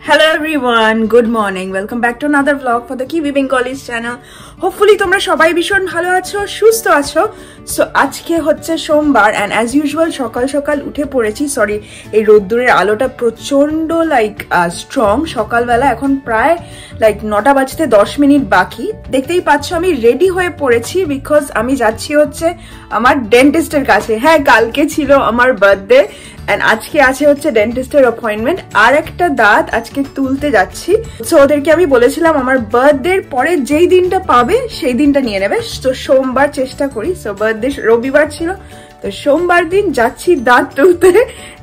Hello everyone, good morning. Welcome back to another vlog for the Kiwi Bengalis channel. Hopefully তোমরা সবাই ভীষণ ভালো আছো, সুস্থ আছো। সো আজকে হচ্ছে সোমবার and as usual সকাল সকাল উঠে পড়েছি। সরি, এই রোদ্দুরের আলোটা প্রচন্ড স্ট্রং। সকালবেলা এখন প্রায় 9টা বাজতে 10 মিনিট বাকি। দেখতেই পাচ্ছ আমি রেডি হয়ে পড়েছি বিকজ আমি যাচ্ছি হচ্ছে আমার ডেন্টিস্টের কাছে। হ্যাঁ, কালকে ছিল আমার বার্থডে and আজকে আছে হচ্ছে ডেন্টিস্টের অ্যাপয়েন্টমেন্ট। আর একটা দাঁত আজকে তুলতে যাচ্ছি। সো ওদেরকে আমি বলেছিলাম আমার বার্থডের পরে যেই দিনটা পাবে সেই দিনটা নিয়ে নেবে। তো সোমবার চেষ্টা করি। সো বার্থডে রবিবার ছিল, তো সোমবার দিন যাচ্ছি দাঁত তুলতে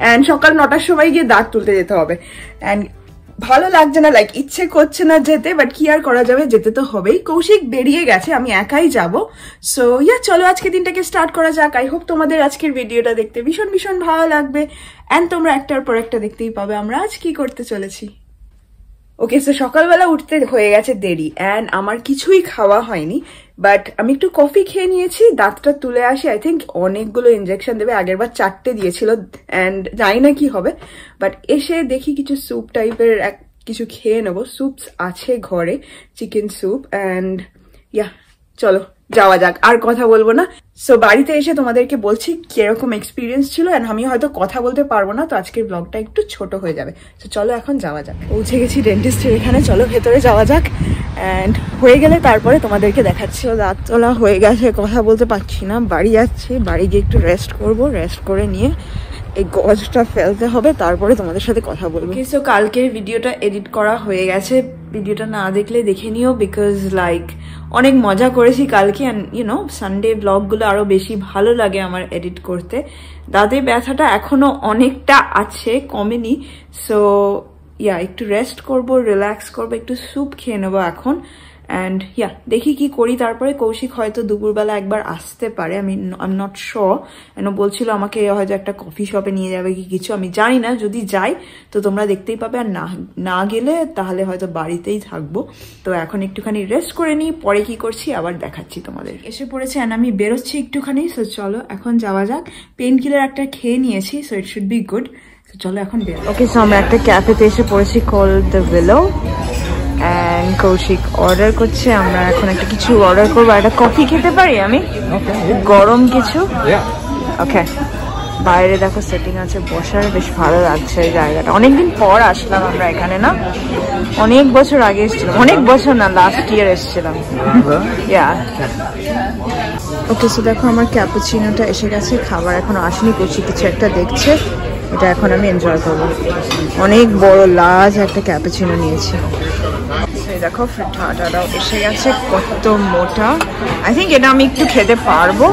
and সকাল 9টার সময় গিয়ে দাঁত তুলতে যেতে হবে। and ভালো লাগছে না, ইচ্ছে করছে না যেতে, বাট কি আর করা যাবে, যেতে তো হবেই। কৌশিক বেরিয়ে গেছে, আমি একাই যাব। সো চলো আজকে দিনটাকে স্টার্ট করা যাক। আই হোপ তোমাদের আজকের ভিডিওটা দেখতে ভীষণ ভীষণ ভালো লাগবে এন্ড তোমরা একটার পর একটা দেখতেই পাবে আমরা আজ কি করতে চলেছি। ওকে, সো সকালবেলা উঠতে হয়ে গেছে দেরি এন্ড আমার কিছুই খাওয়া হয়নি, বাট আমি একটু কফি খেয়ে নিয়েছি। দাঁতটা তুলে আসি, আই থিঙ্ক অনেকগুলো ইনজেকশন দেবে, আগের বার 4টে দিয়েছিল এন্ড জানি না কি হবে, বাট এসে দেখি কিছু স্যুপ টাইপের কিছু খেয়ে নেবো। স্যুপস আছে ঘরে, চিকেন স্যুপ এন্ড চলো যাওয়া যাক, আর কথা বলবো না। সো বাড়িতে এসে তোমাদেরকে বলছি কিরকম এক্সপিরিয়েন্স ছিল এন্ড আমি হয়তো কথা বলতে পারবো না, তো আজকের ব্লগটা একটু ছোট হয়ে যাবে। তো চলো এখন যাওয়া যাক। পৌঁছে গেছি ডেন্টিস্টের এখানে, চলো ভেতরে যাওয়া যাক এন্ড হয়ে গেলে তারপরে তোমাদেরকে দেখাচ্ছি। দাঁত তোলা হয়ে গেছে, কথা বলতে পারছি না। বাড়ি যাচ্ছি, বাড়ি গিয়ে একটু রেস্ট করবো, রেস্ট করে নিয়ে এই গজটা ফেলতে হবে, তারপরে তোমাদের সাথে কথা বলবো। সো কালকের ভিডিওটা এডিট করা হয়ে গেছে, ভিডিওটা না দেখলে দেখে নিও বিকজ অনেক মজা করেছি কালকে অ্যান্ড সানডে ব্লগগুলো আরো বেশি ভালো লাগে আমার এডিট করতে। দাঁতে ব্যথাটা এখনো অনেকটা আছে, কমেনি। সো একটু রেস্ট করবো, রিল্যাক্স করবো, একটু স্যুপ খেয়ে নেবো এখন অ্যান্ড দেখি কি করি। তারপরে কৌশিক হয়তো দুপুরবেলা একবার আসতে পারে, আমি নট শিওর। বলছিল আমাকে হয়তো একটা কফি শপে নিয়ে যাবে কি কিছু, আমি জানি না। যদি যাই তো তোমরা দেখতেই পাবে, আর না গেলে তাহলে হয়তো বাড়িতেই থাকবো। তো এখন একটুখানি রেস্ট করে নিই, পরে কি করছি আবার দেখাচ্ছি তোমাদের। এসে পড়েছে অ্যান্ড আমি বেরোচ্ছি একটুখানি। সো চলো এখন যাওয়া যাক। পেন কিলার একটা খেয়ে নিয়েছি, so it should be good. চলো এখন বেরো। ওকে, সো আমরা একটা ক্যাফেতে এসে পড়েছি, call the Willow and Koushik order করছে। আমরা এখন একটা কিছু অর্ডার করবো। একটা কফি খেতে পারি আমি, গরম কিছু। ওকে, বাইরে দেখো সেটিং আছে বসার, বেশ ভালো লাগছে এই জায়গাটা। অনেকদিন পর আসলাম আমরা এখানে, না অনেক বছর আগে এসেছিলাম, অনেক বছর না, লাস্ট ইয়ার এসেছিলাম। ওকে, সো দেখো আমার ক্যাপুচিনোটা এসে গেছে, খাবার এখনো আসেনি। কৌশিক কিছু একটা দেখছে, এটা এখন আমি এনজয় করবো। অনেক বড় লাজ একটা ক্যাপুচিনো নিয়েছি। দেখো ফ্রিটাটাও এসে গেছে, কত মোটা। আই থিঙ্ক এটা আমি একটু খেতে পারবো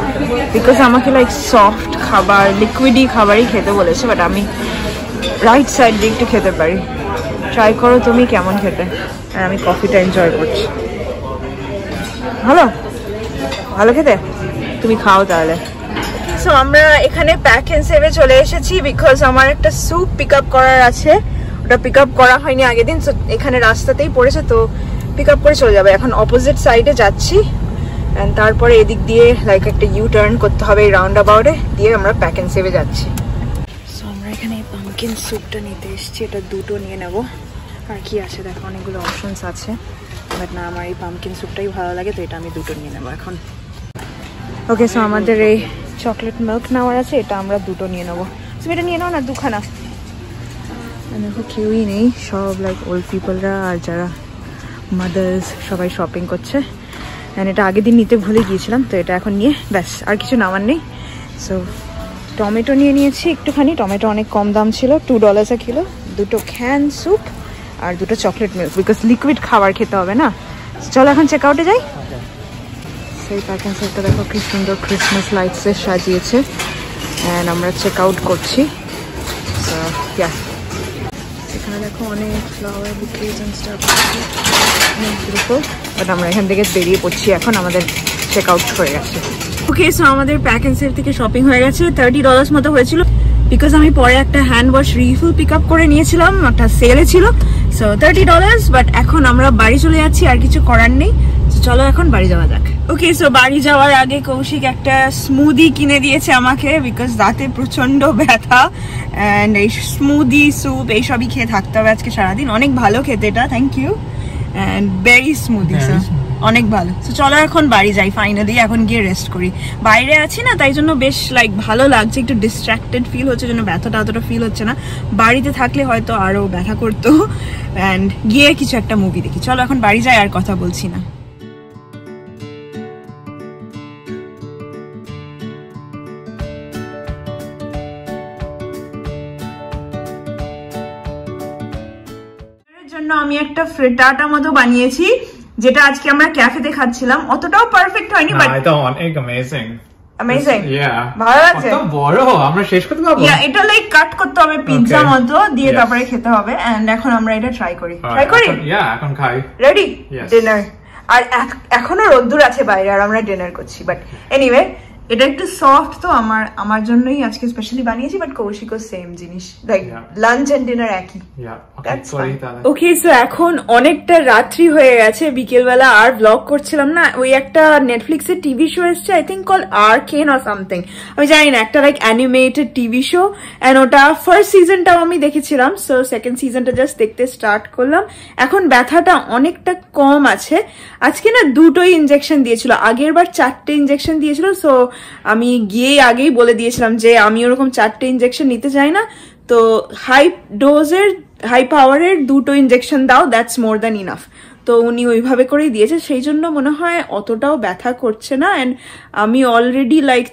বিকজ আমাকে সফট খাবার, লিকুইডি খাবারই খেতে বলেছে, বাট আমি রাইট সাইড দিয়ে একটু খেতে পারি। ট্রাই করো তুমি কেমন খেতে। আর আমি কফিটা এনজয় করছি। ভালো ভালো খেতে, তুমি খাও তাহলে। সো আমরা এখানে প্যাক এন্ড সেভে চলে এসেছি বিকজ আমার একটা স্যুপ পিক আপ করার আছে। ওটা পিক আপ করা হয়নি আগের দিন, এখানে রাস্তাতেই পড়েছে, তো পিক আপ করে চলে যাবে। এখন অপোজিট সাইডে যাচ্ছি এন্ড তারপরে এদিক দিয়ে একটা ইউ টার্ন করতে হবে, এই রাউন্ড অ্যাবাউটে দিয়ে আমরা প্যাক এন্ড সেভে যাচ্ছি। সো আমরা এখানে এই পাম্পকিন স্যুপটা নিতে এসেছি, এটা দুটো নিয়ে নেব। আর কি আছে দেখো, অনেকগুলো অপশনস আছে, বাট না আমার এই পাম্পকিন স্যুপটাই ভালো লাগে, তো এটা আমি দুটো নিয়ে নেবো এখন। ওকে, সো আমাদের এই চকলেট মিল্ক নেওয়ার আছে, এটা আমরা দুটো নিয়ে নেবো। তুমি এটা নিয়ে নাও না, দুখানা। দেখো কেউই নেই, সব ওল্ড পিপলরা আর যারা মাদার্স সবাই শপিং করছে। অ্যান্ড এটা আগের দিন নিতে ভুলে গিয়েছিলাম, তো এটা এখন নিয়ে ব্যাস, আর কিছু নেওয়ার নেই। সো টমেটো নিয়ে নিয়েছি একটুখানি, টমেটো অনেক কম দাম ছিল, $2 a কিলো। দুটো ক্যান স্যুপ আর দুটো চকলেট মিল্ক, বিকজ লিকুইড খাবার খেতে হবে না। চলো এখন চেক আউটে যাই। সেই প্যাকেন সেটটা দেখো কি সুন্দর ক্রিসমাস লাইটসে সাজিয়েছে অ্যান্ড আমরা চেক আউট করছি। এখানে দেখো অনেক ফ্লাওয়ার বুকেজ এন্ড স্টাফ, অনেক বিউটিফুল। বাট আমরা এখান থেকে বেরিয়ে পড়ছি এখন, আমাদের চেক আউট হয়ে গেছে। ওকে, সো আমাদের প্যাক এন্ড সেভ থেকে শপিং হয়ে গেছে। $30 মতো হয়েছিল বিকজ আমি পরে একটা hand wash refill pick up করে নিয়েছিলাম, একটা সেলে ছিল। সো $30, বাট এখন আমরা বাড়ি চলে যাচ্ছি, আর কিছু করার নেই। চলো এখন বাড়ি যাওয়া যাক। ওকে, সো বাড়ি যাওয়ার আগে কৌশিক একটা স্মুদি কিনে দিয়েছে আমাকে, বিকজ দাঁতে প্রচন্ড ব্যথা অ্যান্ড এই স্মুদি স্যুপ এইসবই খেয়ে থাকতে হবে আজকে সারাদিন। অনেক ভালো খেতে এটা, thank you, and very smoothie, অনেক ভালো। তো চলো এখন বাড়ি যাই ফাইনালি, এখন গিয়ে রেস্ট করি। বাইরে আছি না, তাই জন্য বেশ লাইক ভালো লাগছে, একটু ডিস্ট্রাক্টেড ফিল হচ্ছে, জন্য ব্যথাটা অতটা ফিল হচ্ছে না। বাড়িতে থাকলে হয়তো আরো ব্যথা করতো। অ্যান্ড গিয়ে কিছু একটা মুভি দেখি। চলো এখন বাড়ি যাই, আর কথা বলছি না। জন্য আমি একটা ফ্রিটাটা মতো বানিয়েছি, যেটা আজকে আমরা ক্যাফেতে খাচ্ছিলাম। অতটাও পারফেক্ট হয়নি, বাট এটা অনেক অ্যামেজিং। অ্যামেজিং, ইয়া, ভালো লাগছে। কত বড়, আমরা শেষ করতে পারবো? ইয়া, এটা লাইক কাট করতে হবে পিৎজা মতো, দিয়ে তারপরে খেতে হবে। এন্ড এখন আমরা এটা ট্রাই করি। ইয়া, এখন খাই। Ready dinner. আর এখনো রোদ্দুর আছে বাইরে, আর আমরা ডিনার করছি। বাট এনিওয়ে, এটা একটু সফট, তো আমার জন্যই আজকে স্পেশালি বানিয়েছি। বাট কৌশিকও সেম জিনিস, লাইক লাঞ্চ এন্ড ডিনার একই। ওকে, সো এখন অনেকটা রাত্রি হয়ে গেছে, বিকেলবেলা আর ব্লগ করছিলাম না। ওই একটা নেটফ্লিক্সের টিভি শো এসছে, I think call Arcane or something, আমি জানি না, একটা like animated TV show. And ওটা ফার্স্ট সিজনটাও আমি দেখেছিলাম, সো সেকেন্ড সিজনটা জাস্ট দেখতে স্টার্ট করলাম। এখন ব্যথাটা অনেকটা কম আছে। আজকে না দুটোই ইনজেকশন দিয়েছিল, আগের বার 4টে ইনজেকশন দিয়েছিল। সো আমি গিয়ে আগেই বলে দিয়েছিলাম যে আমি ওরকম 4টে ইনজেকশন নিতে চাই না, তো হাই ডোজের হাই পাওয়ারের 2টো ইনজেকশন দাও, দ্যাটস মোর দ্যান ইনাফ। তো উনি ওইভাবে করেই দিয়েছে, সেই জন্য মনে হয় অতটাও ব্যথা করছে না। অ্যান্ড আমি অলরেডি লাইক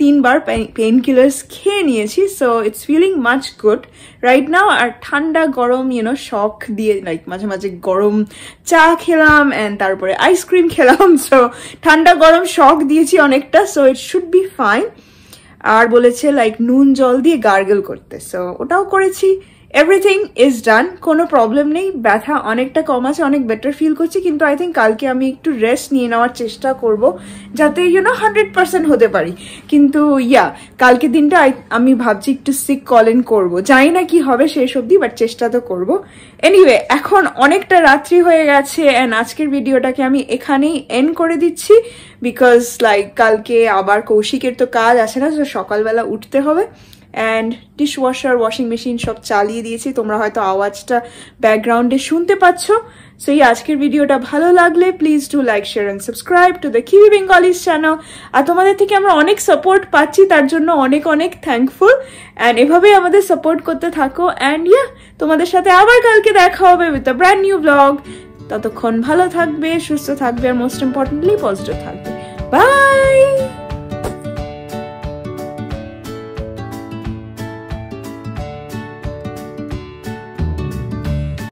তিনবার পেইন কিলার্স খেয়ে নিয়েছি, so it's feeling much good right now. আর ঠান্ডা গরম শক দিয়ে লাইক মাঝে মাঝে গরম চা খেলাম অ্যান্ড তারপরে আইসক্রিম খেলাম, সো ঠান্ডা গরম শক দিয়েছি অনেকটা, so it should be fine. আর বলেছে লাইক নুন জল দিয়ে গার্গল করতে, সো ওটাও করেছি। এভরিথিং ইজ ডান, কোনো প্রবলেম নেই। ব্যথা অনেকটা কম আছে, অনেক বেটার ফিল করছি। কিন্তু আই থিঙ্ক কালকে আমি একটু রেস্ট নিয়ে নেওয়ার চেষ্টা করব, যাতে 100% হতে পারি। কিন্তু কালকে দিনটা আমি ভাবছি একটু সিক কল ইন করবো, জানি না কি হবে শেষ অবধি, বাট চেষ্টা তো করবো। এনিওয়ে, এখন অনেকটা রাত্রি হয়ে গেছে অ্যান্ড আজকের ভিডিওটাকে আমি এখানেই এন্ড করে দিচ্ছি, বিকজ লাইক কালকে আবার কৌশিকের তো কাজ আছে না, তো সকালবেলা উঠতে হবে। অ্যান্ড ডিশওয়াশার, ওয়াশিং মেশিন সব চালিয়ে দিয়েছি, তোমরা হয়তো আওয়াজটা ব্যাকগ্রাউন্ডে শুনতে পাচ্ছ। সো এই আজকের ভিডিওটা ভালো লাগলে please do like, share and subscribe to the Kiwi Bengalis channel. আর তোমাদের থেকে আমরা অনেক সাপোর্ট পাচ্ছি, তার জন্য অনেক অনেক থ্যাঙ্কফুল। অ্যান্ড এভাবেই আমাদের সাপোর্ট করতে থাকো। অ্যান্ড তোমাদের সাথে আবার কালকে দেখা হবে with a brand new blog. ততক্ষণ ভালো থাকবে, সুস্থ থাকবে, আর মোস্ট ইম্পর্টেন্টলি পজিটিভ থাকবে। বাই।